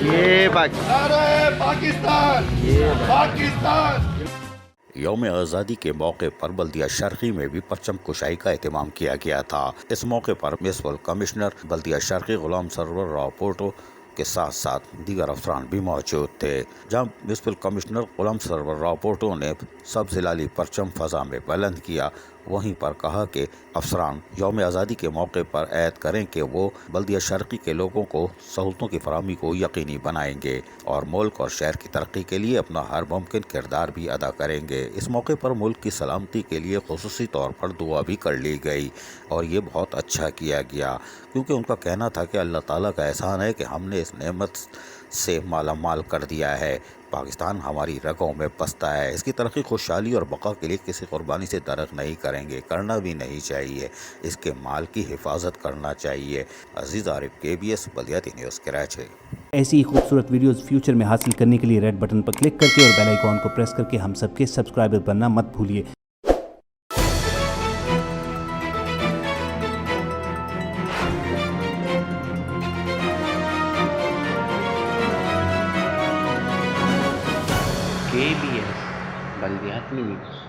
یہ پاکستان پاکستان. یوم آزادی کے موقع پر بلدیہ شرقی میں بھی پرچم کشائی کا اہتمام کیا گیا تھا. اس موقع پر میونسپل کمشنر بلدیہ شرقی غلام سرور راؤ پوٹو کے ساتھ ساتھ دیگر افسران بھی موجود تھے. جب میونسپل کمشنر غلام سرور راؤ پوٹو نے سبز ہلالی پرچم فضا میں بلند کیا، وہیں پر کہا کہ افسران یوم آزادی کے موقع پر عہد کریں کہ وہ بلدیہ شرقی کے لوگوں کو سہولتوں کی فراہمی کو یقینی بنائیں گے اور ملک اور شہر کی ترقی کے لیے اپنا ہر ممکن کردار بھی ادا کریں گے. اس موقع پر ملک کی سلامتی کے لیے خصوصی طور پر دعا بھی کر لی گئی اور یہ بہت اچھا کیا گیا، کیونکہ ان کا کہنا تھا کہ اللہ تعالیٰ کا احسان ہے کہ ہم نے اس نعمت سے مالا مال کر دیا ہے. پاکستان ہماری رگوں میں بستا ہے. اس کی ترقی، خوشحالی اور بقا کے لیے کسی قربانی سے درک نہیں کریں گے، کرنا بھی نہیں چاہیے. اس کے مال کی حفاظت کرنا چاہیے. عزیز عارف، KBS بلدیاتی نیوز، کراچی. ایسی ہی خوبصورت ویڈیوز فیوچر میں حاصل کرنے کے لیے ریڈ بٹن پر کلک کر کے اور بیل آئیکن کو پریس کر کے ہم سب کے سبسکرائبر بننا مت بھولیے. KBS بلدیاتی نیوز.